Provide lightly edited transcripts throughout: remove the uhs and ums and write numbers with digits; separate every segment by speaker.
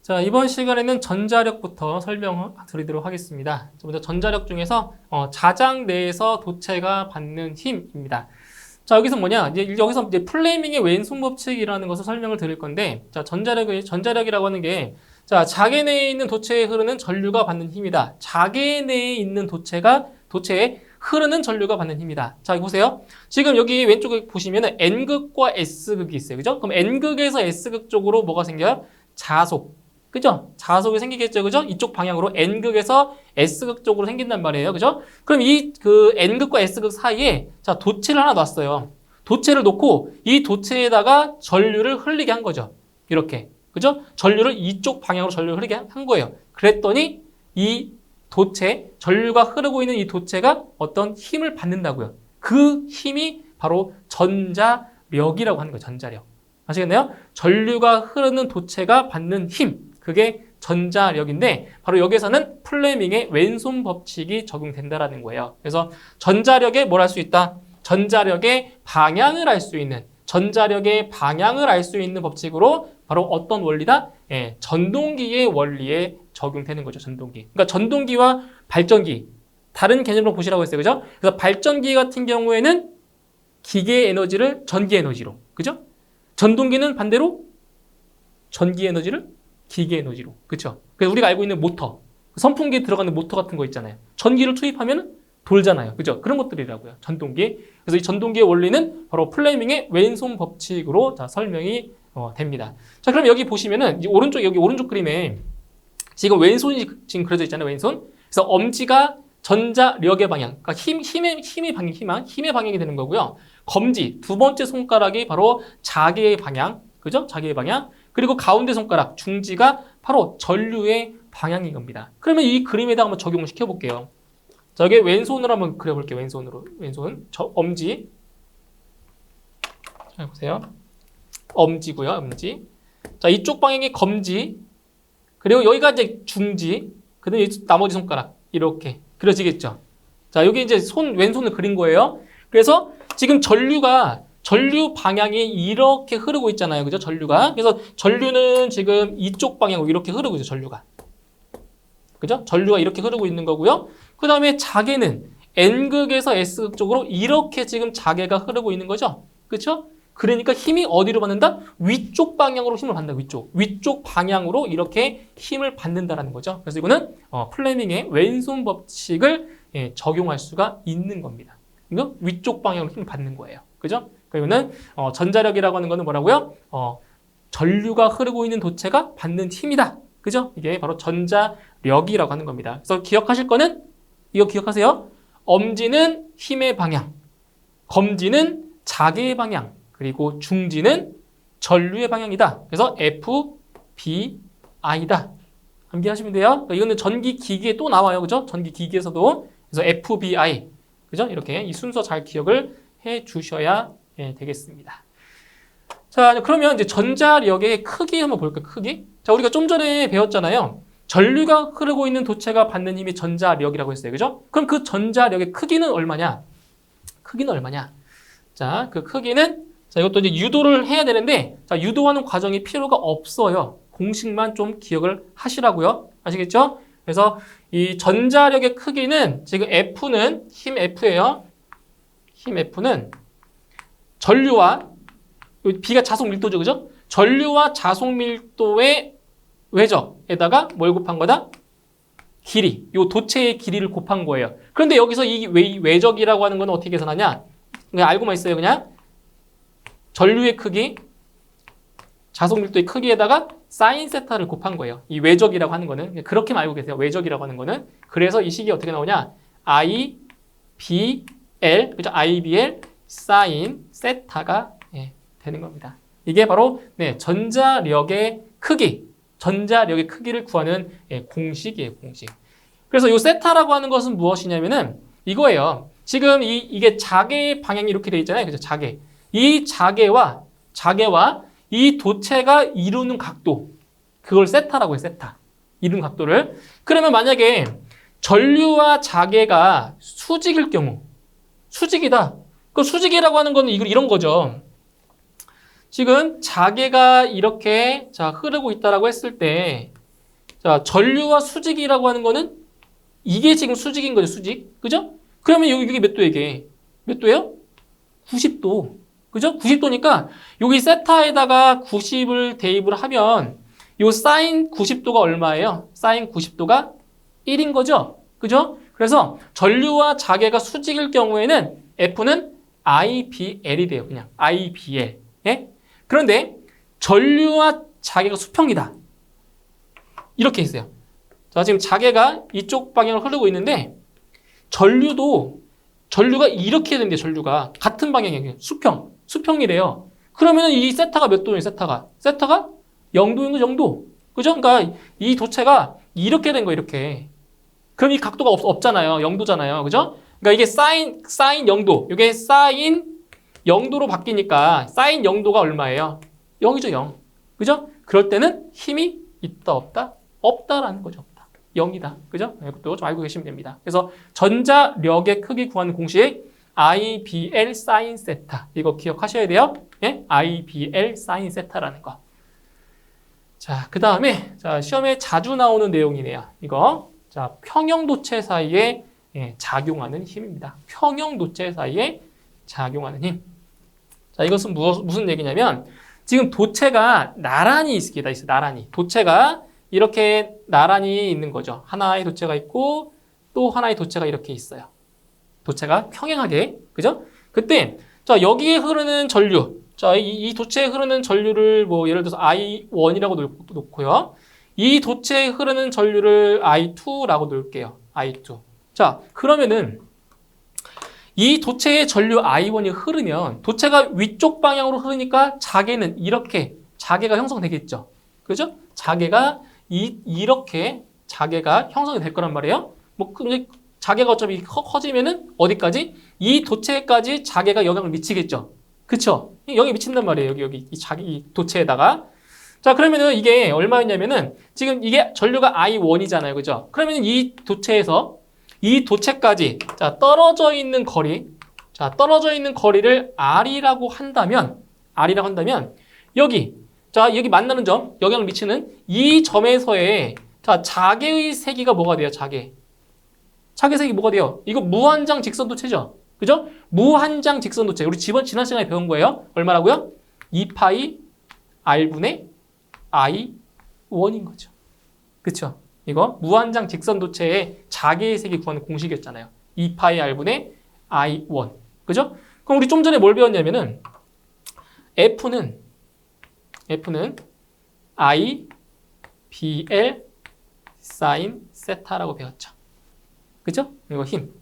Speaker 1: 자, 이번 시간에는 전자력부터 설명드리도록 하겠습니다. 먼저 전자력 중에서 자장 내에서 도체가 받는 힘입니다. 자, 여기서 뭐냐? 여기서 플레밍의 왼손 법칙이라는 것을 설명을 드릴 건데, 자, 전자력이라고 하는 게, 자, 자개 내에 있는 도체에 흐르는 전류가 받는 힘이다. 자개 내에 있는 도체에 흐르는 전류가 받는 힘이다. 자, 보세요. 지금 여기 왼쪽에 보시면은 N극과 S극이 있어요. 그죠? 그럼 N극에서 S극 쪽으로 뭐가 생겨요? 자속. 그죠? 자속이 생기겠죠. 그죠? 이쪽 방향으로 N극에서 S극 쪽으로 생긴단 말이에요. 그죠? 그럼 N극과 S극 사이에 자, 도체를 하나 놨어요. 도체를 놓고 이 도체에다가 전류를 흘리게 한 거죠. 이렇게. 그죠? 전류를 이쪽 방향으로 전류를 흐르게 한 거예요. 그랬더니 이 도체, 전류가 흐르고 있는 이 도체가 어떤 힘을 받는다고요. 그 힘이 바로 전자력이라고 하는 거예요. 전자력. 아시겠나요? 전류가 흐르는 도체가 받는 힘. 그게 전자력인데 바로 여기서는 플레밍의 왼손 법칙이 적용된다라는 거예요. 그래서 전자력에 뭘 할 수 있다? 전자력의 방향을 알 수 있는 법칙으로 바로 어떤 원리다? 예, 전동기의 원리에 적용되는 거죠. 전동기. 그러니까 전동기와 발전기 다른 개념으로 보시라고 했어요. 그죠? 그래서 발전기 같은 경우에는 기계 에너지를 전기 에너지로. 그죠? 전동기는 반대로 전기 에너지를 기계 에너지로. 그렇죠? 그래서 우리가 알고 있는 모터, 선풍기에 들어가는 모터 같은 거 있잖아요. 전기를 투입하면 돌잖아요. 그죠? 그런 것들이라고요. 전동기. 그래서 이 전동기의 원리는 바로 플레밍의 왼손 법칙으로 자, 설명이 됩니다. 자, 그럼 여기 보시면은 여기 오른쪽 그림에 지금 왼손이 지금 그려져 있잖아요. 왼손. 그래서 엄지가 전자력의 방향, 그러니까 힘의 방향이 되는 거고요. 검지, 두 번째 손가락이 바로 자개의 방향, 그죠? 자개의 방향. 그리고 가운데 손가락, 중지가 바로 전류의 방향인 겁니다. 그러면 이 그림에다 한번 적용을 시켜볼게요. 자, 여기 왼손으로 한번 그려볼게요. 왼손. 엄지. 자, 보세요. 엄지고요. 엄지. 자, 이쪽 방향이 검지. 그리고 여기가 이제 중지. 그다음에 나머지 손가락. 이렇게 그려지겠죠. 자, 여기 이제 왼손을 그린 거예요. 그래서 지금 전류 방향이 이렇게 흐르고 있잖아요. 그죠? 전류가. 그래서 전류는 지금 이쪽 방향으로 이렇게 흐르고 있어요. 전류가. 그죠? 전류가 이렇게 흐르고 있는 거고요. 그 다음에 자개는 N극에서 S극 쪽으로 이렇게 지금 자개가 흐르고 있는 거죠. 그렇죠? 그러니까 힘이 어디로 받는다? 위쪽 방향으로 힘을 받는다. 위쪽 방향으로 이렇게 힘을 받는다라는 거죠. 그래서 이거는 플레밍의 왼손 법칙을 적용할 수가 있는 겁니다. 이거 위쪽 방향으로 힘을 받는 거예요. 그죠? 그러니까 이거는 전자력이라고 하는 거는 뭐라고요? 전류가 흐르고 있는 도체가 받는 힘이다. 그죠? 이게 바로 전자력이라고 하는 겁니다. 그래서 기억하실 거는 이거 기억하세요. 엄지는 힘의 방향, 검지는 자개의 방향, 그리고 중지는 전류의 방향이다. 그래서 FBI다. 암기하시면 돼요. 이거는 전기 기기에 또 나와요. 그죠? 전기 기기에서도. 그래서 FBI. 그죠? 이렇게 이 순서 잘 기억을 해 주셔야 되겠습니다. 자, 그러면 이제 전자력의 크기 한번 볼까요? 크기? 자, 우리가 좀 전에 배웠잖아요. 전류가 흐르고 있는 도체가 받는 힘이 전자력이라고 했어요. 그죠? 그럼 그 전자력의 크기는 얼마냐? 자, 그 크기는 자, 이것도 이제 유도를 해야 되는데 자, 유도하는 과정이 필요가 없어요. 공식만 좀 기억을 하시라고요. 아시겠죠? 그래서 이 전자력의 크기는 지금 F는 힘 F예요. 힘 F는 전류와 B가 자속 밀도죠. 그죠? 전류와 자속 밀도의 외적에다가 뭘 곱한 거다? 길이. 요 도체의 길이를 곱한 거예요. 그런데 여기서 이 외적이라고 하는 건 어떻게 계산하냐? 그냥 알고만 있어요. 그냥 전류의 크기, 자속 밀도의 크기에다가 사인 세타를 곱한 거예요. 이 외적이라고 하는 거는 그렇게만 알고 계세요. 외적이라고 하는 거는. 그래서 이 식이 어떻게 나오냐? IBL, 그죠? IBL 사인 세타가 되는 겁니다. 이게 바로 전자력의 크기를 구하는 공식이에요. 공식. 그래서 이 세타라고 하는 것은 무엇이냐면은 이거예요. 지금 이게 자개의 방향이 이렇게 돼 있잖아요. 그죠? 자개. 이 자개와 이 도체가 이루는 각도, 그걸 세타라고 해요. 세타. 이루는 각도를. 그러면 만약에 전류와 자개가 수직일 경우, 수직이다. 그 수직이라고 하는 거는 이런 거죠. 지금 자개가 이렇게 자 흐르고 있다라고 했을 때 자, 전류와 수직이라고 하는 거는 이게 지금 수직인 거죠, 수직. 그죠? 그러면 여기 몇 도예요, 이게? 몇 도예요? 90도. 그죠? 90도니까 여기 세타에다가 90을 대입을 하면 요 사인 90도가 얼마예요? 사인 90도가 1인 거죠? 그죠? 그래서 전류와 자개가 수직일 경우에는 F는 IBL이 돼요. 그냥 IBL. 예? 그런데 전류와 자개가 수평이다. 이렇게 있어요. 자, 지금 자개가 이쪽 방향으로 흐르고 있는데 전류가 이렇게 된대요. 전류가 같은 방향이에요. 수평이래요. 그러면 이 세타가 몇 도예요? 세타가 0도인 거죠, 0도. 그죠? 그러니까 이 도체가 이렇게 된 거예요, 이렇게. 그럼 이 각도가 없잖아요. 0도잖아요. 그죠? 그러니까 이게 사인 0도. 이게 사인 0도로 바뀌니까 사인 0도가 얼마예요? 0이죠, 0. 그죠? 그럴 때는 힘이 있다, 없다? 없다라는 거죠. 없다. 0이다. 그죠? 이것도 좀 알고 계시면 됩니다. 그래서 전자력의 크기 구하는 공식 IBL 사인 세타. 이거 기억하셔야 돼요. 예? IBL 사인 세타라는 거. 자, 그 다음에 시험에 자주 나오는 내용이네요. 이거. 자, 평형도체 사이에 작용하는 힘입니다. 평형도체 사이에 작용하는 힘. 자, 이것은 무슨 얘기냐면 지금 도체가 나란히 있습니다. 나란히. 도체가 이렇게 나란히 있는 거죠. 하나의 도체가 있고 또 하나의 도체가 이렇게 있어요. 도체가 평행하게. 그죠? 그때 자, 여기에 흐르는 전류. 자, 이 도체에 흐르는 전류를 뭐 예를 들어서 I1이라고 놓고요. 이 도체에 흐르는 전류를 I2라고 놓을게요. I2. 자, 그러면은 이 도체의 전류 I1이 흐르면 도체가 위쪽 방향으로 흐르니까 자개는 이렇게 자개가 형성되겠죠. 그죠? 자개가 이렇게 자개가 형성이 될 거란 말이에요. 뭐 근데 자개가 어차피 커지면은 어디까지? 이 도체까지 자개가 영향을 미치겠죠. 그쵸? 영향이 미친단 말이에요. 여기 이 도체에다가. 자, 그러면은 이게 얼마였냐면은 지금 이게 전류가 I1이잖아요. 그죠? 그러면 이 도체에서 이 도체까지 자, 떨어져 있는 거리를 R이라고 한다면 여기 만나는 점, 영향을 미치는 이 점에서의 자, 자개의 세기가 뭐가 돼요? 자개 세기 뭐가 돼요? 이거 무한장 직선도체죠. 그죠? 무한장 직선도체. 우리 지난 시간에 배운 거예요. 얼마라고요? 2파이 R분의 I1인 거죠. 그쵸? 이거 무한장 직선도체의 자개의 색이 구하는 공식이었잖아요. 2파이 R분의 I1. 그죠? 그럼 우리 좀 전에 뭘 배웠냐면은 F는 IBL 사인 세타라고 배웠죠. 그죠? 이거 힘.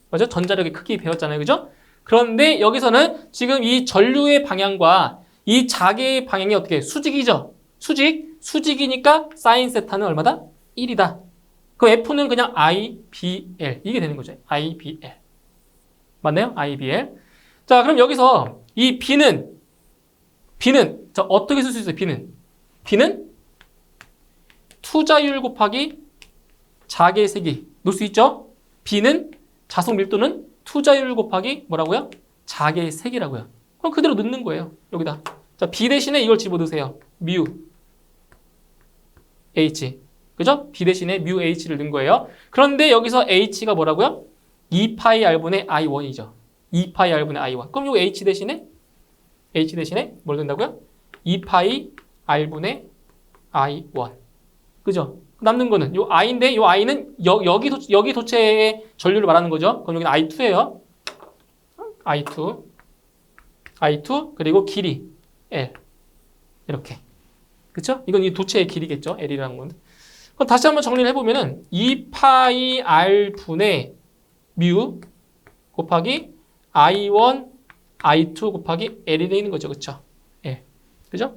Speaker 1: 맞죠? 전자력의 크기 배웠잖아요. 그죠? 그런데 여기서는 지금 이 전류의 방향과 이 자개의 방향이 어떻게 수직이죠? 수직이니까 사인 세타는 얼마다? 1이다. 그 F는 그냥 IBL 이게 되는 거죠. IBL. 맞나요? IBL. 자, 그럼 여기서 이 B는 자, 어떻게 쓸 수 있어요? B는 투자율 곱하기 자개의 세기 놓을 수 있죠? B는 자속 밀도는 투자율 곱하기 뭐라고요? 자개의 세기라고요. 그럼 그대로 넣는 거예요. 여기다. 자, B 대신에 이걸 집어넣으세요. 뮤 H. 그죠? B 대신에 뮤 H를 넣은 거예요. 그런데 여기서 H가 뭐라고요? 2파이 R분의 I1이죠. 2파이 R분의 I1. 그럼 요 H 대신에 뭘 넣는다고요? 2파이 R분의 I1. 그죠? 남는 거는 요 I인데 요 I는 여기 도체의 전류를 말하는 거죠. 그럼 여기는 I2예요. I2 그리고 길이 L. 이렇게. 그쵸? 이건 이 도체의 길이겠죠. L이라는 건. 그럼 다시 한번 정리를 해보면은 2파이 R분의 뮤 곱하기 I1, I2 곱하기 L이 되어 있는 거죠. 그쵸? L. 그죠?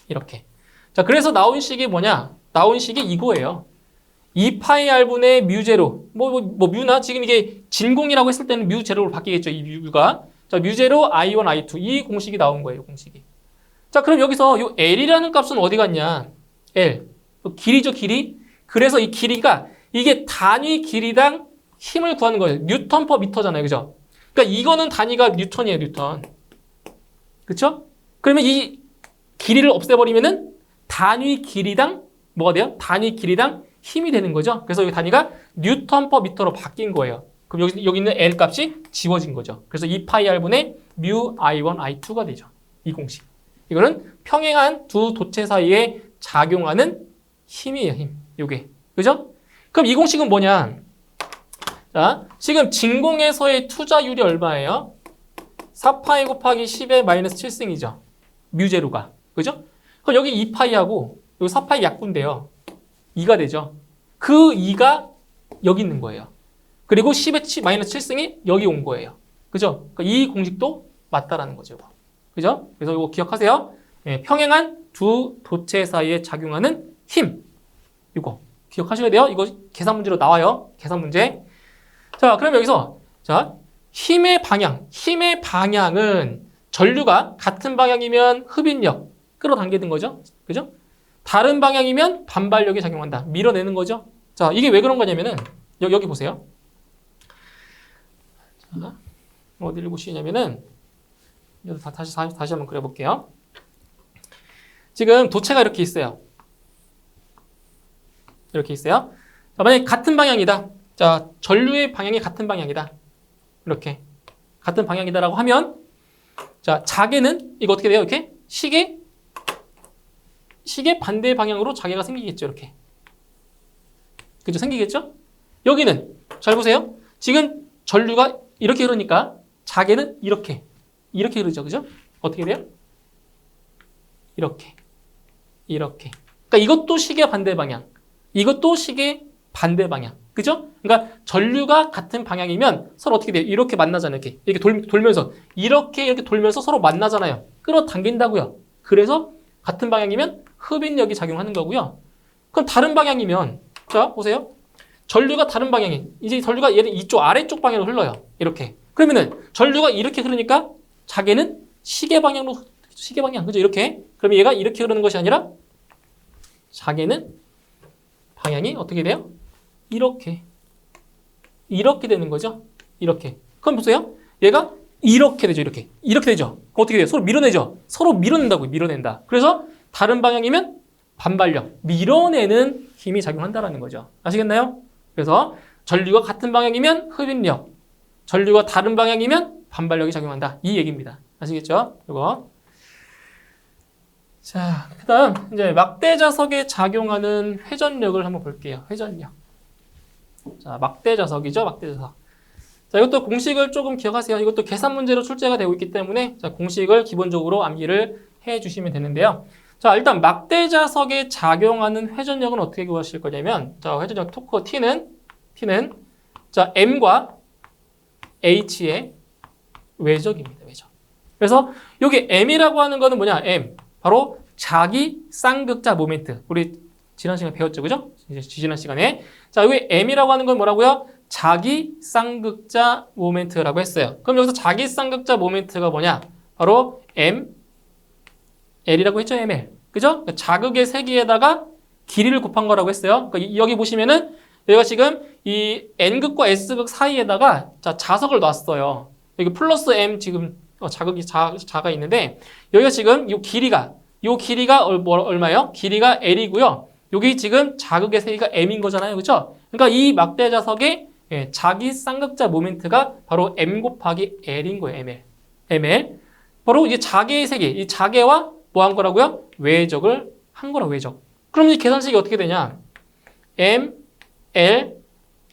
Speaker 1: 이렇게. 자, 그래서 나온 식이 뭐냐? 나온 식이 이거예요. 2파이 R분의 뮤제로. 뮤나 지금 이게 진공이라고 했을 때는 뮤제로로 바뀌겠죠. 이 뮤가. 자, 뮤제로 I1, I2. 이 공식이 나온 거예요. 공식이. 자, 그럼 여기서 이 L이라는 값은 어디 갔냐? L. 길이죠, 길이. 그래서 이 길이가 이게 단위 길이당 힘을 구하는 거예요. 뉴턴 퍼 미터잖아요. 그죠? 그러니까 이거는 단위가 뉴턴이에요, 뉴턴. 그쵸? 그러면 이 길이를 없애버리면은 단위 길이당 뭐가 돼요? 단위 길이당 힘이 되는 거죠. 그래서 여기 단위가 뉴턴 퍼 미터로 바뀐 거예요. 그럼 여기 있는 L 값이 지워진 거죠. 그래서 2πr분의 뮤 I1, I2가 되죠. 이 공식. 이거는 평행한 두 도체 사이에 작용하는 힘이에요, 힘. 요게. 그죠? 그럼 이 공식은 뭐냐? 자, 지금 진공에서의 투자율이 얼마예요? 4파이 곱하기 10의 마이너스 7승이죠. 뮤제로가. 그죠? 그럼 여기 2파이하고 여기 4파이 약분돼요. 2가 되죠. 그 2가 여기 있는 거예요. 그리고 10의 마이너스 7승이 여기 온 거예요. 그죠? 그러니까 이 공식도 맞다라는 거죠. 그죠? 그래서 이거 기억하세요. 예, 평행한 두 도체 사이에 작용하는 힘. 이거 기억하셔야 돼요. 이거 계산 문제로 나와요. 계산 문제. 자, 그럼 여기서 자, 힘의 방향은 전류가 같은 방향이면 흡인력, 끌어당기는 거죠. 그죠? 다른 방향이면 반발력이 작용한다. 밀어내는 거죠. 자, 이게 왜 그런 거냐면은 여기 보세요. 자, 어디를 보시냐면은 다시 한번 그려볼게요. 지금 도체가 이렇게 있어요. 이렇게 있어요. 자, 만약에 같은 방향이다. 자, 전류의 방향이 같은 방향이다. 이렇게 같은 방향이다라고 하면 자, 자개는 이거 어떻게 돼요? 이렇게 시계 반대 방향으로 자개가 생기겠죠. 이렇게. 그죠? 생기겠죠? 여기는 잘 보세요. 지금 전류가 이렇게 흐르니까 자개는 이렇게 흐르죠. 그죠? 어떻게 돼요? 이렇게. 그러니까 이것도 시계 반대 방향. 이것도 시계 반대 방향. 그죠? 그러니까 전류가 같은 방향이면 서로 어떻게 돼요? 이렇게 만나잖아요. 이렇게 돌면서 이렇게 돌면서 서로 만나잖아요. 끌어당긴다고요. 그래서 같은 방향이면 흡인력이 작용하는 거고요. 그럼 다른 방향이면 자 보세요. 전류가 다른 방향이 이제 전류가 얘는 이쪽 아래쪽 방향으로 흘러요. 이렇게. 그러면은 전류가 이렇게 흐르니까 자개는 시계 방향 그죠? 이렇게. 그러면 얘가 이렇게 흐르는 것이 아니라 자개는 방향이 어떻게 돼요? 이렇게 되는 거죠. 이렇게. 그럼 보세요. 얘가 이렇게 되죠. 이렇게 되죠. 그럼 어떻게 돼요? 서로 밀어내죠. 서로 밀어낸다고요. 밀어낸다. 그래서 다른 방향이면 반발력, 밀어내는 힘이 작용한다라는 거죠. 아시겠나요? 그래서 전류가 같은 방향이면 흡인력, 전류가 다른 방향이면 반발력이 작용한다. 이 얘기입니다. 아시겠죠? 이거. 자, 그다음 이제 막대 자석에 작용하는 회전력을 한번 볼게요. 회전력. 자, 막대 자석이죠. 막대 자석. 자, 이것도 공식을 조금 기억하세요. 이것도 계산 문제로 출제가 되고 있기 때문에 자, 공식을 기본적으로 암기를 해 주시면 되는데요. 자, 일단 막대 자석에 작용하는 회전력은 어떻게 구하실 거냐면 자, 회전력 토크 T는 자, M과 H의 외적입니다. 외적. 그래서 여기 M이라고 하는 거는 뭐냐? M. 바로 자기 쌍극자 모멘트. 우리 지난 시간에 배웠죠. 그죠? 이제 지난 시간에. 자, 여기 M이라고 하는 건 뭐라고요? 자기 쌍극자 모멘트라고 했어요. 그럼 여기서 자기 쌍극자 모멘트가 뭐냐? 바로 M, L이라고 했죠. ML. 그죠? 그러니까 자극의 세기에다가 길이를 곱한 거라고 했어요. 그러니까 여기 보시면은 여기가 지금 이 N극과 S극 사이에다가 자, 자석을 놨어요. 여기 플러스 M 지금 자극이 자가 있는데 여기가 지금 이 길이가 얼마예요? 길이가 L이고요. 여기 지금 자극의 세기가 M인 거잖아요. 그렇죠? 그러니까 이 막대 자석의 자기 쌍극자 모멘트가 바로 M 곱하기 L인 거예요. ML. 바로 이제 자개의 세기, 이 자개와 뭐 한 거라고요? 외적을 한 거라고, 외적. 그럼 이 계산식이 어떻게 되냐? M, L,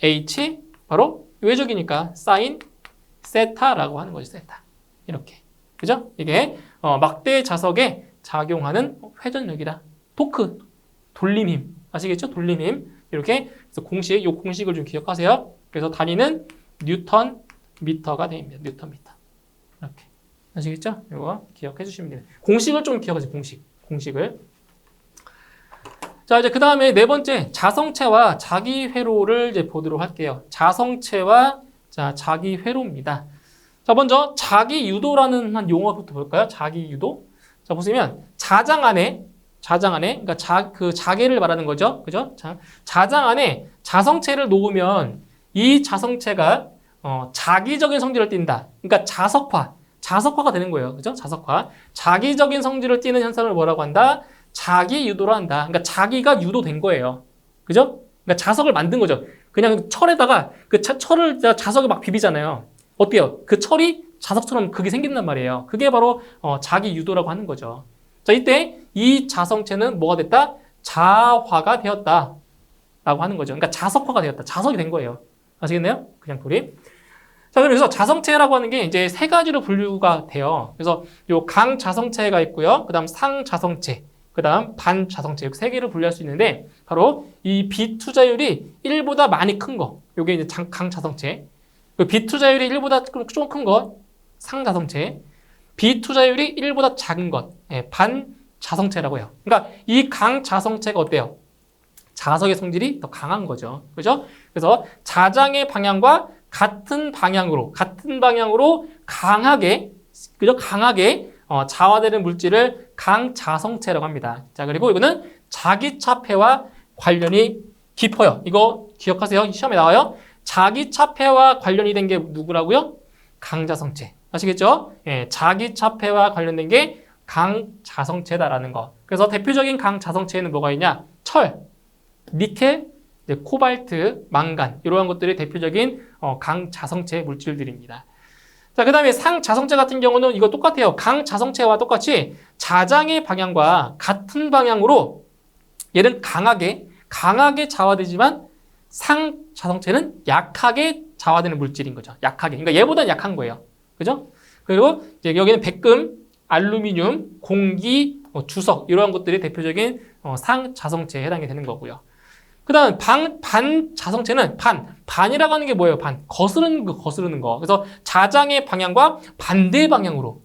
Speaker 1: H 바로 외적이니까 사인 세타라고 하는 거죠. 세타. 이렇게. 그죠? 이게 막대 자석에 작용하는 회전력이다. 토크, 돌림힘. 아시겠죠? 돌림힘. 이렇게 그래서 이 공식을 좀 기억하세요. 그래서 단위는 뉴턴 미터가 됩니다. 뉴턴 미터. 이렇게. 아시겠죠? 이거 기억해 주시면 됩니다. 공식을 좀 기억하세요. 공식을. 자, 이제 그 다음에 네 번째 자성체와 자기 회로를 이제 보도록 할게요. 자성체와 자기 회로입니다. 자, 먼저 자기 유도라는 한 용어부터 볼까요? 자기 유도. 자, 보시면 자장 안에 그러니까 자개를 말하는 거죠. 그죠? 자장 안에 자성체를 놓으면 이 자성체가 자기적인 성질을 띈다. 그러니까 자석화가 되는 거예요. 그죠? 자석화. 자기적인 성질을 띠는 현상을 뭐라고 한다? 자기 유도를 한다. 그러니까 자기가 유도된 거예요. 그죠? 그러니까 자석을 만든 거죠. 그냥 철에다가 그 철을 자석에 막 비비잖아요. 어때요? 그 철이 자석처럼 그게 생긴단 말이에요. 그게 바로 자기 유도라고 하는 거죠. 자, 이때 이 자성체는 뭐가 됐다? 자화가 되었다. 라고 하는 거죠. 그러니까 자석화가 되었다. 자석이 된 거예요. 아시겠나요? 그냥 돌이. 자, 그래서 자성체라고 하는 게 이제 세 가지로 분류가 돼요. 그래서 요 강자성체가 있고요. 그 다음 상자성체, 그 다음 반자성체, 이렇게 세 개를 분류할 수 있는데, 바로 이 비투자율이 1보다 많이 큰 거, 요게 이제 강자성체. 비투자율이 1보다 좀 큰 것, 상자성체. 비투자율이 1보다 작은 것, 반자성체라고 해요. 그러니까 이 강자성체가 어때요? 자석의 성질이 더 강한 거죠. 그죠? 그래서 자장의 방향과 같은 방향으로 강하게, 그죠? 강하게 자화되는 물질을 강자성체라고 합니다. 자, 그리고 이거는 자기차폐와 관련이 깊어요. 이거 기억하세요. 시험에 나와요. 자기차폐와 관련이 된 게 누구라고요? 강자성체. 아시겠죠? 예, 자기차폐와 관련된 게 강자성체다라는 거. 그래서 대표적인 강자성체에는 뭐가 있냐? 철, 니켈, 코발트, 망간 이러한 것들이 대표적인 강자성체 물질들입니다. 자, 그 다음에 상자성체 같은 경우는 이거 똑같아요. 강자성체와 똑같이 자장의 방향과 같은 방향으로 얘는 강하게 자화되지만 상자성체는 약하게 자화되는 물질인 거죠. 약하게. 그러니까 얘보다는 약한 거예요. 그죠? 그리고 이제 여기는 백금, 알루미늄, 공기, 주석 이러한 것들이 대표적인 상자성체에 해당이 되는 거고요. 그 다음 반자성체는 반이라고 하는 게 뭐예요? 거스르는 거. 그래서 자장의 방향과 반대 방향으로,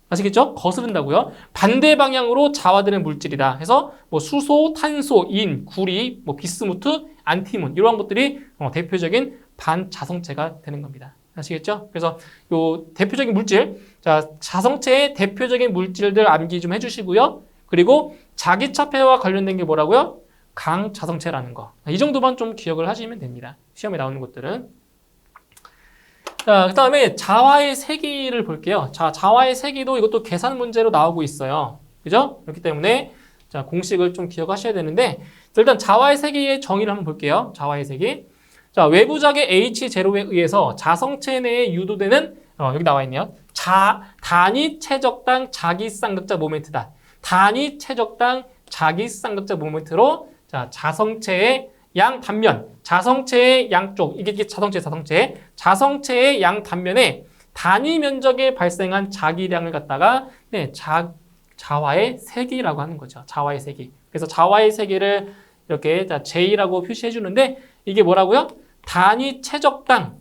Speaker 1: 아시겠죠? 거스른다고요. 반대 방향으로 자화되는 물질이다. 해서 뭐 수소, 탄소, 인, 구리, 뭐 비스무트, 안티몬 이러한 것들이 대표적인 반자성체가 되는 겁니다. 아시겠죠? 그래서 요 대표적인 물질, 자, 자성체의 대표적인 물질들 암기 좀 해주시고요. 그리고 자기차폐와 관련된 게 뭐라고요? 강자성체라는 거. 이 정도만 좀 기억을 하시면 됩니다. 시험에 나오는 것들은. 자, 그 다음에 자화의 세기를 볼게요. 자, 자화의 세기도 이것도 계산 문제로 나오고 있어요. 그죠? 그렇기 때문에 자, 공식을 좀 기억하셔야 되는데, 일단 자화의 세기의 정의를 한번 볼게요. 자화의 세기. 자, 외부작의 H0에 의해서 자성체 내에 유도되는, 여기 나와 있네요. 단위 최적당 자기 쌍극자 모멘트다. 단위 최적당 자기 쌍극자 모멘트로 자, 자성체의 양 단면, 자성체의 양쪽, 이게 자성체의 양 단면에 단위 면적에 발생한 자기량을 갖다가 자화의 세기라고 하는 거죠. 자화의 세기. 그래서 자화의 세기를 이렇게 J라고 표시해 주는데 이게 뭐라고요? 단위 최적당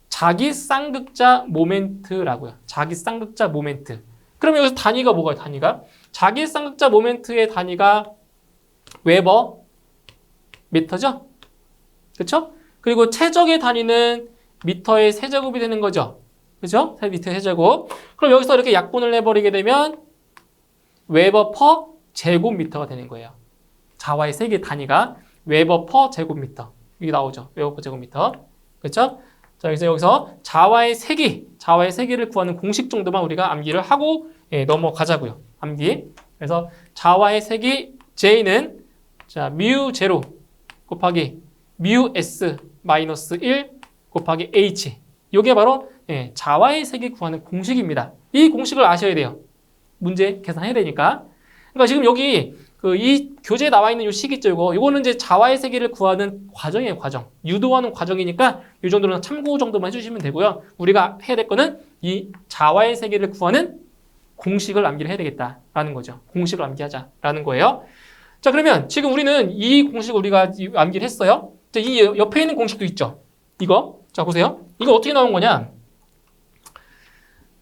Speaker 1: 자기 쌍극자 모멘트라고요. 자기 쌍극자 모멘트. 그럼 여기서 단위가 뭐가요? 단위가 자기 쌍극자 모멘트의 단위가 웨버 미터죠? 그렇죠? 그리고 최적의 단위는 미터의 세제곱이 되는 거죠. 그렇죠? 미터의 세제곱. 그럼 여기서 이렇게 약분을 해버리게 되면 웨버 퍼 제곱미터가 되는 거예요. 자화의 세기 단위가 웨버 퍼 제곱미터. 이게 나오죠. 웨버 퍼 제곱미터. 그렇죠? 자, 그래서 여기서 자화의 세기를 구하는 공식 정도만 우리가 암기를 하고 넘어가자고요. 암기. 그래서 자화의 세기 J는 자, μ0 곱하기 μs 마이너스 1 곱하기 h. 이게 바로 자화의 세기 구하는 공식입니다. 이 공식을 아셔야 돼요. 문제 계산해야 되니까. 그러니까 지금 여기 이 교재에 나와 있는 이 식 있죠, 이거는 이제 자화의 세기를 구하는 과정이에요, 과정. 유도하는 과정이니까 이 정도는 참고 정도만 해주시면 되고요. 우리가 해야 될 거는 이 자화의 세기를 구하는 공식을 암기를 해야 되겠다라는 거죠. 공식을 암기하자라는 거예요. 자, 그러면 지금 우리는 이 공식을 우리가 암기를 했어요. 자, 이 옆에 있는 공식도 있죠. 이거. 자, 보세요. 이거 어떻게 나온 거냐?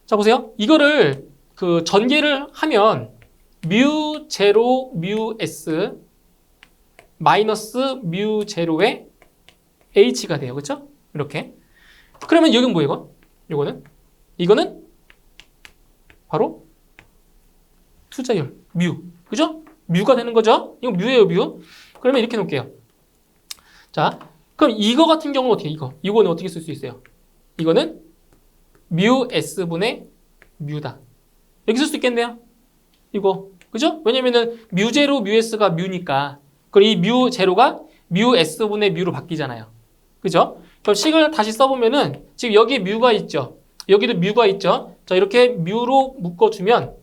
Speaker 1: 자, 보세요. 이거를 전개를 하면 μ0 μs 마이너스 μ0의 h가 돼요. 그렇죠? 이렇게. 그러면 여기는 뭐예요, 이거? 이거는 바로 투자율 μ. 그죠? 뮤가 되는 거죠? 이거 뮤예요, 뮤. 그러면 이렇게 놓을게요. 자, 그럼 이거 같은 경우는 어떻게 이거는 어떻게 쓸 수 있어요? 이거는 μ s분의 뮤다. 이렇게 쓸 수 있겠네요. 이거 그죠? 왜냐면은 뮤제로 뮤s가 뮤니까. 그럼 이 뮤제로가 뮤s분의 뮤로 바뀌잖아요. 그죠? 그럼 식을 다시 써보면은 지금 여기 뮤가 있죠. 여기도 뮤가 있죠. 자, 이렇게 뮤로 묶어주면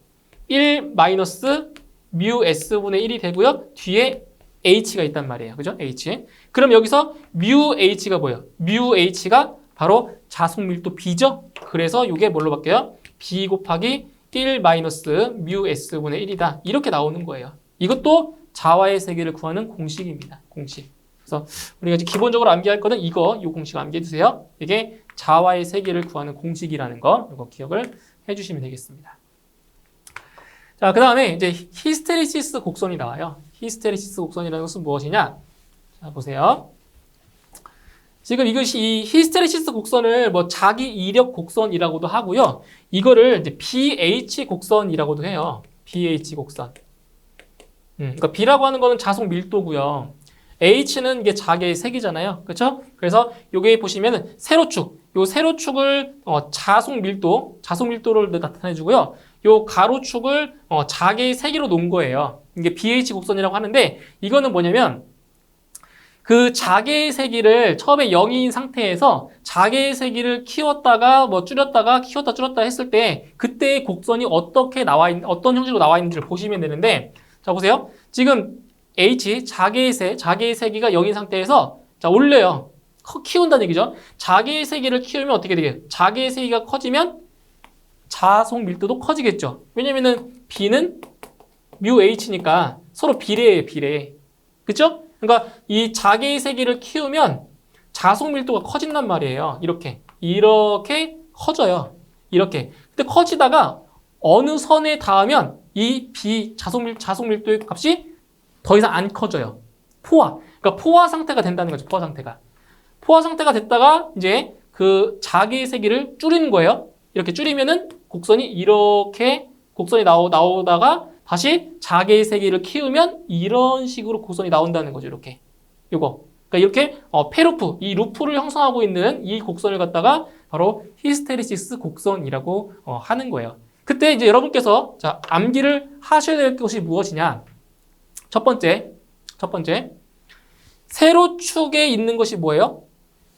Speaker 1: 1 마이너스 뮤 s분의 1이 되고요. 뒤에 h가 있단 말이에요. 그죠? h. 그럼 여기서 뮤 h가 뭐예요? 뮤 h가 바로 자속 밀도 b죠? 그래서 이게 뭘로 바뀌어요? b 곱하기 1 마이너스 뮤 s분의 1이다. 이렇게 나오는 거예요. 이것도 자와의 세기를 구하는 공식입니다. 공식. 그래서 우리가 이제 기본적으로 암기할 거는 이 공식 암기해 주세요. 이게 자와의 세기를 구하는 공식이라는 거, 이거 기억을 해주시면 되겠습니다. 자, 그 다음에 이제 히스테리시스 곡선이 나와요. 히스테리시스 곡선이라는 것은 무엇이냐? 자, 보세요. 지금 이것이 이 히스테리시스 곡선을 뭐 자기 이력 곡선이라고도 하고요. 이거를 이제 BH 곡선이라고도 해요. BH 곡선. 그러니까 B라고 하는 거는 자속 밀도고요. H는 이게 자기의 색이잖아요. 그렇죠? 그래서 여기 보시면은 세로축, 요 세로축을 자속 밀도를 나타내 주고요. 요 가로축을 자기의 세기로 놓은 거예요. 이게 BH 곡선이라고 하는데 이거는 뭐냐면 그 자개의 세기를 처음에 0인 상태에서 자개의 세기를 키웠다가 뭐 줄였다가 키웠다 줄였다 했을 때 그때의 곡선이 어떤 형식으로 나와 있는지를 보시면 되는데 자 보세요. 지금 H 자개의 세기가 0인 상태에서 자 올려요. 키운다는 얘기죠. 자개의 세기를 키우면 어떻게 되게요? 자개의 세기가 커지면 자속 밀도도 커지겠죠. 왜냐면은 B는 뮤 H니까 서로 비례해요, 비례. 그쵸? 그러니까 이 자개의 세기를 키우면 자속 밀도가 커진단 말이에요. 이렇게 커져요. 이렇게. 근데 커지다가 어느 선에 닿으면 이 자속 밀도의 값이 더 이상 안 커져요. 포화. 그러니까 포화 상태가 된다는 거죠. 포화 상태가. 포화 상태가 됐다가 이제 그 자개의 세기를 줄이는 거예요. 이렇게 줄이면은 곡선이 이렇게 곡선이 나오다가 다시 자개의 세기를 키우면 이런 식으로 곡선이 나온다는 거죠. 이렇게. 요거. 그러니까 이렇게 페루프, 이 루프를 형성하고 있는 이 곡선을 갖다가 바로 히스테리시스 곡선이라고 하는 거예요. 그때 이제 여러분께서 자, 암기를 하셔야 될 것이 무엇이냐? 첫 번째. 세로축에 있는 것이 뭐예요?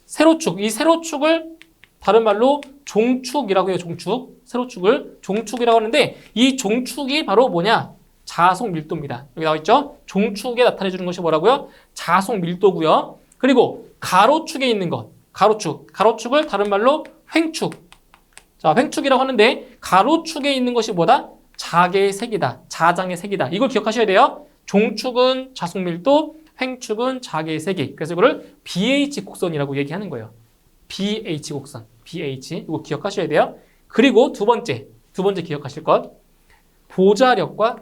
Speaker 1: 세로축. 이 세로축을 다른 말로 종축이라고 해요. 종축. 세로축을 종축이라고 하는데 이 종축이 바로 뭐냐? 자속 밀도입니다. 여기 나와 있죠? 종축에 나타내 주는 것이 뭐라고요? 자속 밀도고요. 그리고 가로축에 있는 것. 가로축을 다른 말로 횡축. 자, 횡축이라고 하는데 가로축에 있는 것이 뭐다? 자개의 색이다. 자장의 색이다. 이걸 기억하셔야 돼요. 종축은 자속 밀도, 횡축은 자개의 세기. 그래서 이거를 BH 곡선이라고 얘기하는 거예요. BH 곡선. BH. 이거 기억하셔야 돼요. 그리고 두 번째 기억하실 것. 보자력과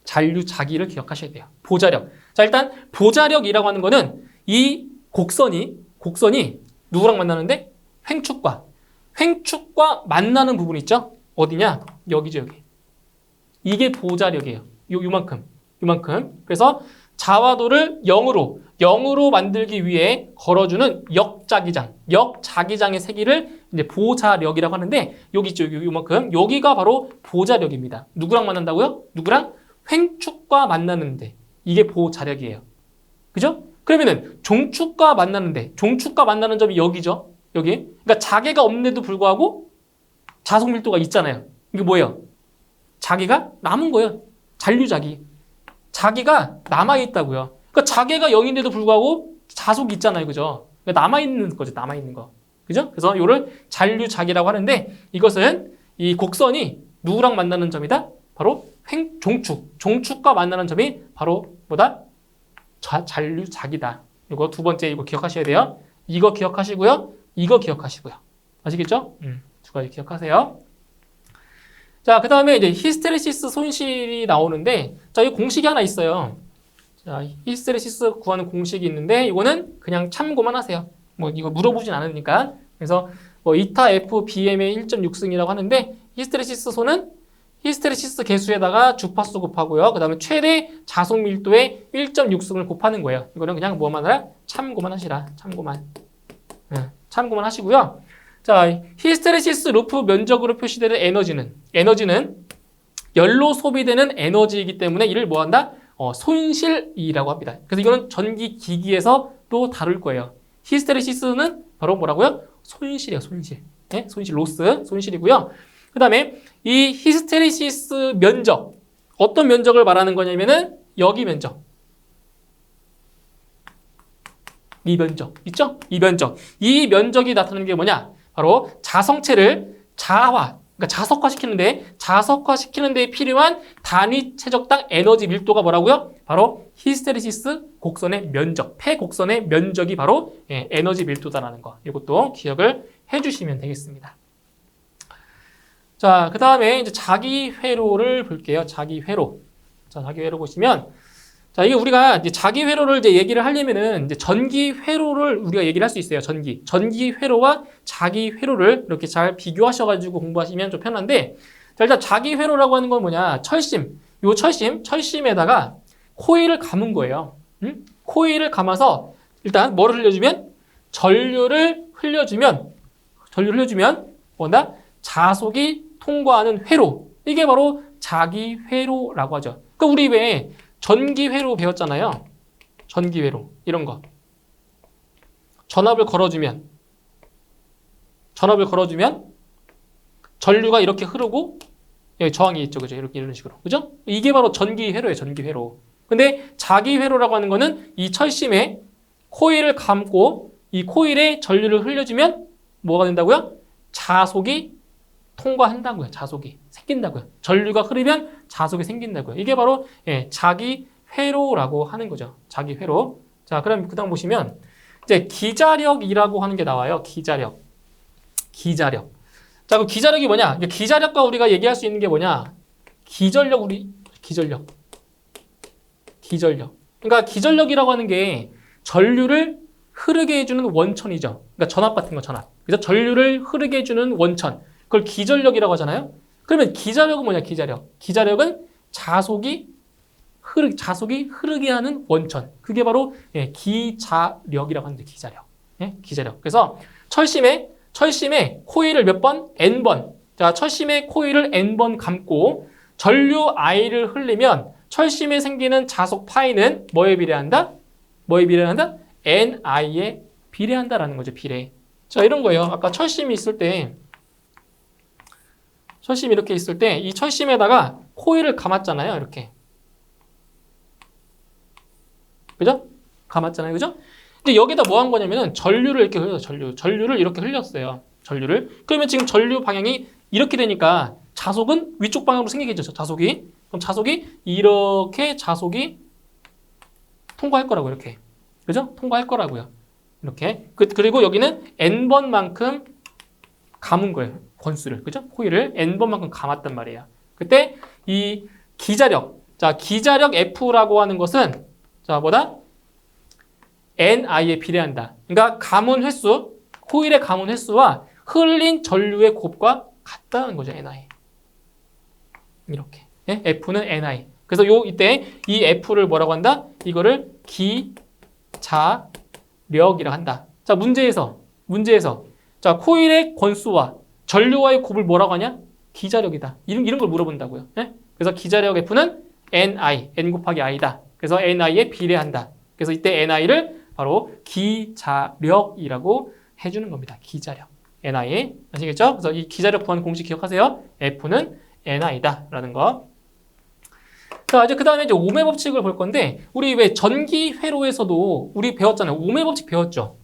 Speaker 1: 잔류자기를 기억하셔야 돼요. 보자력. 자, 일단 보자력이라고 하는 거는 이 곡선이 누구랑 만나는데? 횡축과 만나는 부분 있죠? 어디냐? 여기죠, 여기. 이게 보자력이에요. 요만큼. 그래서 자화도를 0으로 만들기 위해 걸어주는 역자기장의 세기를 이제 보자력이라고 하는데 여기 있죠, 요만큼. 여기가 바로 보자력입니다. 누구랑 만난다고요? 누구랑? 횡축과 만나는데 이게 보자력이에요. 그죠? 그러면은 종축과 만나는 점이 여기죠. 여기. 그러니까 자개가 없는데도 불구하고 자속 밀도가 있잖아요. 이게 뭐예요? 자기가 남은 거예요. 잔류자기. 자기가 남아있다고요. 그러니까 자개가 0인데도 불구하고 자속이 있잖아요. 그죠? 그러니까 남아있는 거죠. 남아있는 거. 그죠? 그래서 이거를 잔류자기라고 하는데 이것은 이 곡선이 누구랑 만나는 점이다? 바로 종축과 만나는 점이 바로 뭐다? 잔류자기다. 이거 두 번째 이거 기억하셔야 돼요. 이거 기억하시고요. 이거 기억하시고요. 아시겠죠? 두 가지 기억하세요. 자, 그 다음에 이제 히스테리시스 손실이 나오는데, 자, 이 공식이 하나 있어요. 자, 히스테리시스 구하는 공식이 있는데, 이거는 그냥 참고만 하세요. 뭐, 이거 물어보진 않으니까. 그래서, 뭐, 이타 F BM의 1.6승이라고 하는데, 히스테리시스 소는 히스테리시스 개수에다가 주파수 곱하고요. 그 다음에 최대 자속 밀도의 1.6승을 곱하는 거예요. 이거는 그냥 뭐만 하라? 참고만 하시라. 참고만 하시고요. 자, 히스테리시스 루프 면적으로 표시되는 에너지는 열로 소비되는 에너지이기 때문에 이를 뭐한다? 손실이라고 합니다. 그래서 이거는 전기 기기에서 또 다룰 거예요. 히스테리시스는 바로 뭐라고요? 손실이에요, 손실. 네? 손실, 로스, 손실이고요. 그 다음에 이 히스테리시스 면적, 어떤 면적을 말하는 거냐면은 여기 면적. 이 면적, 있죠? 이 면적. 이 면적이 나타나는 게 뭐냐? 바로 자성체를 자화, 그러니까 자석화시키는 데 필요한 단위 최적당 에너지 밀도가 뭐라고요? 바로 히스테리시스 곡선의 면적, 폐곡선의 면적이 바로 에너지 밀도다라는 거. 이것도 기억을 해주시면 되겠습니다. 자, 그 다음에 이제 자기회로를 볼게요. 자기회로. 자, 자기회로 보시면, 자, 이게 우리가 이제 자기회로를 이제 얘기를 하려면은 이제 전기회로를 우리가 얘기를 할 수 있어요. 전기회로와 자기회로를 이렇게 잘 비교하셔가지고 공부하시면 좀 편한데, 자, 일단 자기회로라고 하는 건 뭐냐? 철심에다가 코일을 감은 거예요. 코일을 감아서 일단 뭐를 흘려주면? 전류를 흘려주면 뭐다? 자속이 통과하는 회로. 이게 바로 자기회로라고 하죠. 그러니까 우리 왜 전기회로 배웠잖아요. 전기회로. 이런 거. 전압을 걸어주면 전류가 이렇게 흐르고 여기 저항이 있죠. 그죠? 이렇게 이런 식으로. 그죠? 이게 바로 전기회로예요. 전기회로. 근데 자기회로라고 하는 거는 이 철심에 코일을 감고 이 코일에 전류를 흘려주면 뭐가 된다고요? 자속이 통과한다고요. 자속이 생긴다고요. 전류가 흐르면 자속이 생긴다고요. 이게 바로 자기회로라고 하는 거죠. 자기회로. 자, 그럼 그 다음 보시면 이제 기자력이라고 하는 게 나와요. 기자력. 자, 그럼 기자력이 뭐냐? 기자력과 우리가 얘기할 수 있는 게 뭐냐? 기전력. 그러니까 기전력이라고 하는 게 전류를 흐르게 해주는 원천이죠. 그러니까 전압 같은 거, 전압. 그래서 전류를 흐르게 해주는 원천. 그걸 기전력이라고 하잖아요. 그러면 기자력은 뭐냐? 기자력은 자속이 흐르게 하는 원천. 그게 바로 기자력이라고 하는데 기자력. 기자력. 그래서 철심에 코일을 몇 번? N번. 자, 철심에 코일을 N번 감고 전류 I를 흘리면 철심에 생기는 자속 파이는 뭐에 비례한다? NI에 비례한다라는 거죠. 비례. 자, 이런 거예요. 아까 철심이 이렇게 있을 때 이 철심에다가 코일을 감았잖아요. 이렇게. 그죠? 감았잖아요. 그죠? 이제 여기다 뭐 한 거냐면은 전류를 이렇게 흘렸어요. 전류를 이렇게 흘렸어요. 그러면 지금 전류 방향이 이렇게 되니까 자속은 위쪽 방향으로 생기겠죠. 자속이. 그럼 자속이 통과할 거라고 이렇게. 그죠? 통과할 거라고요. 이렇게. 그리고 여기는 N번만큼 감은 거예요. 권수를. 그죠? 코일을 N번만큼 감았단 말이에요. 그때 이 기자력. 자, 기자력 F라고 하는 것은 자, 뭐다? NI에 비례한다. 그러니까 감은 횟수, 코일의 감은 횟수와 흘린 전류의 곱과 같다는 거죠. NI. 이렇게. F는 NI. 그래서 이때 이 F를 뭐라고 한다? 이거를 기자력이라고 한다. 자, 문제에서 자, 코일의 권수와 전류와의 곱을 뭐라고 하냐? 기자력이다. 이런 걸 물어본다고요. 그래서 기자력 F는 NI, N 곱하기 I다. 그래서 NI에 비례한다. 그래서 이때 NI를 바로 기자력이라고 해주는 겁니다. 기자력. NI. 아시겠죠? 그래서 이 기자력 구하는 공식 기억하세요. F는 NI다. 라는 거. 자, 이제 그 다음에 이제 오음의 법칙을 볼 건데, 우리 왜 전기회로에서도 우리 배웠잖아요. 오음의 법칙 배웠죠?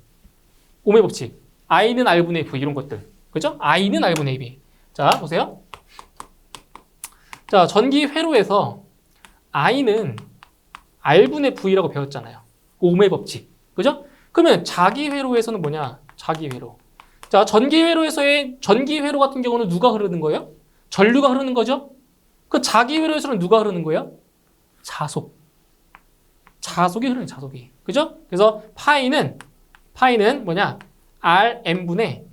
Speaker 1: 오음의 법칙. I는 R분의 V 이런 것들. 그죠? I는 R분의 V. 자, 보세요. 자, 전기회로에서 I는 R분의 V라고 배웠잖아요. 오음의 법칙. 그죠? 그러면 자기회로에서는 뭐냐? 자기회로. 자, 전기회로에서의 전기회로 같은 경우는 누가 흐르는 거예요? 전류가 흐르는 거죠? 그 자기회로에서는 누가 흐르는 거예요? 자속이 흐르는 자속이. 그죠? 그래서 파이는 뭐냐? Rm분의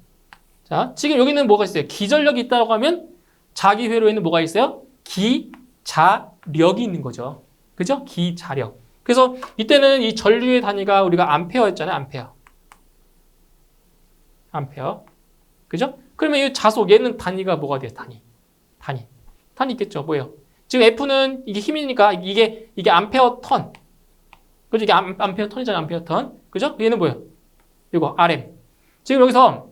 Speaker 1: 자, 지금 여기는 뭐가 있어요? 기전력이 있다고 하면 자기회로에는 뭐가 있어요? 기자력이 있는 거죠. 그죠? 기자력. 그래서 이때는 이 전류의 단위가 우리가 암페어였잖아요. 암페어. 그죠? 그러면 이 자속 얘는 단위가 뭐가 돼요? 단위 있겠죠. 뭐예요? 지금 F는 이게 힘이니까 이게 암페어 턴. 그죠? 이게 암페어 턴이잖아요. 암페어 턴. 그죠? 얘는 뭐예요? 이거 RM. 지금 여기서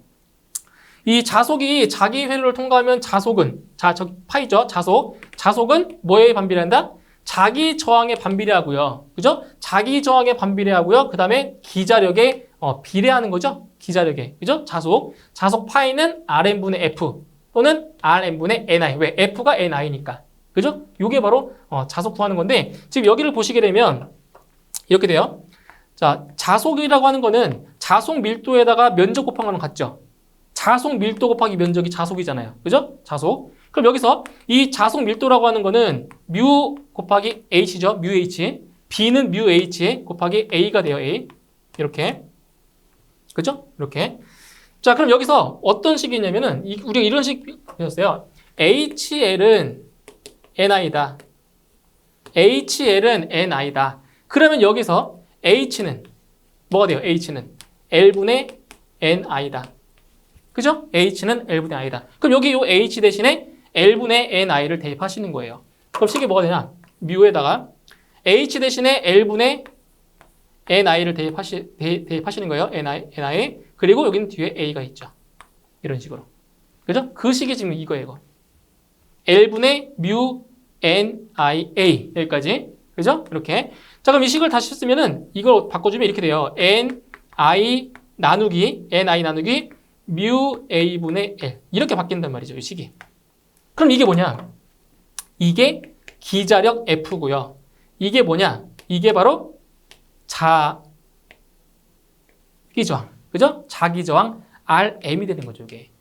Speaker 1: 이 자속이 자기 회로를 통과하면 자속은 저 파이죠. 자속은 뭐에 반비례한다? 자기 저항에 반비례하고요. 그죠? 자기 저항에 반비례하고요. 그다음에 기자력에 비례하는 거죠. 기자력에. 그죠? 자속 파이는 Rn분의 F 또는 Rn분의 Ni. 왜? F가 Ni니까. 그죠? 요게 바로 자속 구하는 건데 지금 여기를 보시게 되면 이렇게 돼요. 자, 자속이라고 하는 거는 자속 밀도에다가 면적 곱한 거랑 같죠? 자속 밀도 곱하기 면적이 자속이잖아요. 그죠? 자속. 그럼 여기서 이 자속 밀도라고 하는 거는 뮤 곱하기 h죠. 뮤 h. b는 뮤 h 곱하기 a가 돼요. a. 이렇게. 그죠? 이렇게. 자, 그럼 여기서 어떤 식이냐면은 우리가 이런 식 배웠어요. HL은 ni다. HL은 ni다. 그러면 여기서 h는 뭐가 돼요? h는 l분의 ni다. 그죠? h는 l분의 i다. 그럼 여기 요 h 대신에 l분의 ni를 대입하시는 거예요. 그럼 식이 뭐가 되냐? 뮤에다가 h 대신에 l분의 ni를 대입하시는 거예요. ni. 그리고 여기는 뒤에 a가 있죠. 이런 식으로. 그죠? 그 식이 지금 이거예요. l분의 뮤 nia 여기까지. 그죠? 이렇게. 자, 그럼 이 식을 다시 쓰면은 이걸 바꿔주면 이렇게 돼요. ni 나누기 뮤 a분의 l 이렇게 바뀐단 말이죠. 이 식이. 그럼 이게 뭐냐? 이게 기자력 F고요. 이게 뭐냐? 이게 바로 자기저항. 그죠? 자기저항 Rm이 되는 거죠. 이게.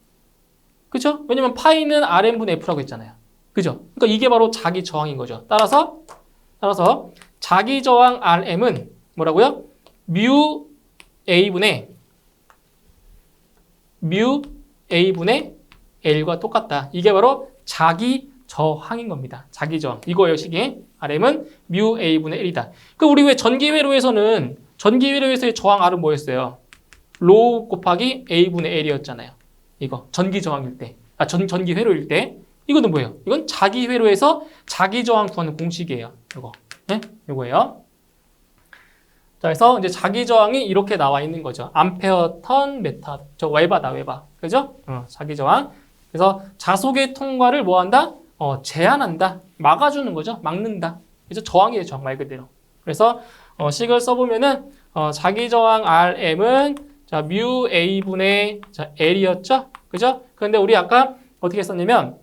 Speaker 1: 그죠? 왜냐면 파이는 Rm분의 F라고 했잖아요. 그죠? 그러니까 이게 바로 자기저항인 거죠. 따라서 자기저항 Rm은 뭐라고요? 뮤 a분의 L과 똑같다. 이게 바로 자기저항인 겁니다. 자기저항. 이거예요, 식이. Rm은 뮤 a분의 L이다. 그럼 우리 왜 전기회로에서의 저항 R은 뭐였어요? 로 곱하기 a분의 L이었잖아요. 이거 전기저항일 때. 전기회로일 때. 이거는 뭐예요? 이건 자기회로에서 자기저항 구하는 공식이에요. 이거. 네? 이거예요. 자, 그래서 이제 자기저항이 이렇게 나와 있는 거죠. 암페어 턴 메타. 저 웨바다, 웨바. 그죠? 자기저항. 그래서 자속의 통과를 뭐 한다? 제한한다. 막아주는 거죠. 막는다. 그래서 저항이에요, 저항 말 그대로. 그래서 식을 써보면은 자기저항 Rm은 자, 뮤 a분의 L이었죠? 그죠? 그런데 우리 아까 어떻게 썼냐면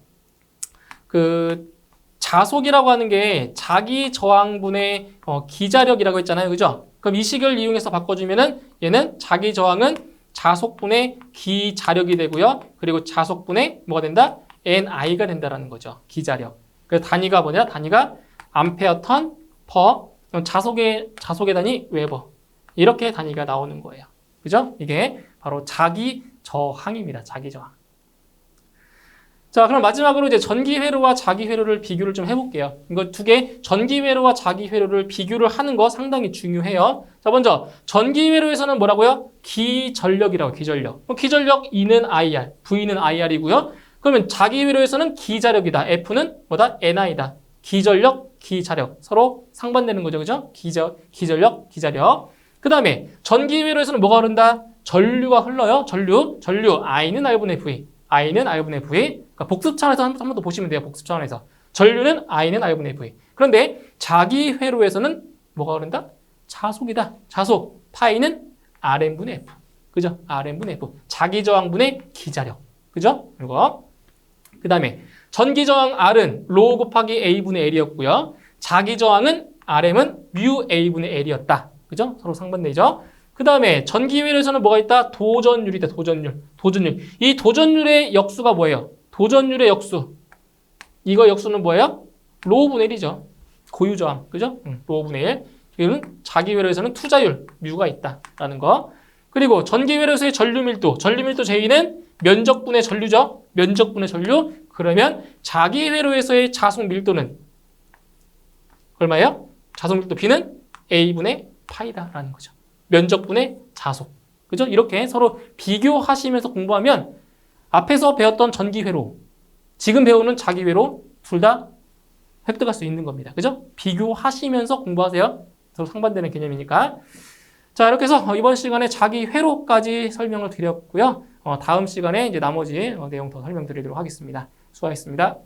Speaker 1: 그 자속이라고 하는 게 자기 저항분의 기자력이라고 했잖아요. 그죠? 그럼 이 식을 이용해서 바꿔주면은 얘는 자기 저항은 자속분의 기자력이 되고요. 그리고 자속분의 뭐가 된다? ni가 된다라는 거죠. 기자력. 그래서 단위가 뭐냐? 단위가 암페어 턴 퍼. 자속의 단위 웨버. 이렇게 단위가 나오는 거예요. 그죠? 이게 바로 자기 저항입니다. 자기 저항. 자, 그럼 마지막으로 이제 전기회로와 자기회로를 비교를 좀 해볼게요. 이거 두 개, 전기회로와 자기회로를 비교를 하는 거 상당히 중요해요. 자, 먼저 전기회로에서는 뭐라고요? 기전력이라고, 기전력. 기전력 E는 IR, V는 IR이고요. 그러면 자기회로에서는 기자력이다. F는 뭐다? NI다. 기전력, 기자력. 서로 상반되는 거죠. 그죠? 기전력, 기자력. 그 다음에 전기회로에서는 뭐가 흐른다? 전류가 흘러요. 전류. I는 R분의 V. I는 R분의 V. 그러니까 복습 차원에서 한 번 더 보시면 돼요. 복습 차원에서. 전류는 I는 R분의 V. 그런데 자기회로에서는 뭐가 흐른다? 자속이다. 자속. 파이는 Rn분의 F. 그죠? Rn분의 F. 자기저항분의 기자력. 그죠? 이거. 그 다음에 전기저항 R은 로 곱하기 A분의 L이었고요. 자기저항은 Rm은 뮤 A분의 L이었다. 그죠? 서로 상반되죠? 그 다음에 전기회로에서는 뭐가 있다? 도전율이다. 도전율. 이 도전율의 역수가 뭐예요? 도전율의 역수. 이거 역수는 뭐예요? 로분의 1이죠. 고유저항. 그죠? 로분의 1. 이거는 자기회로에서는 투자율, 뮤가 있다라는 거. 그리고 전기회로에서의 전류밀도. 전류밀도 J는 면적분의 전류죠. 면적분의 전류. 그러면 자기회로에서의 자속밀도는 얼마예요? 자속밀도 B는 A분의 파이다라는 거죠. 면적분의 자속. 그죠? 이렇게 서로 비교하시면서 공부하면 앞에서 배웠던 전기회로, 지금 배우는 자기회로 둘 다 획득할 수 있는 겁니다. 그죠? 비교하시면서 공부하세요. 서로 상반되는 개념이니까. 자, 이렇게 해서 이번 시간에 자기 회로까지 설명을 드렸고요. 다음 시간에 이제 나머지 내용 더 설명드리도록 하겠습니다. 수고하셨습니다.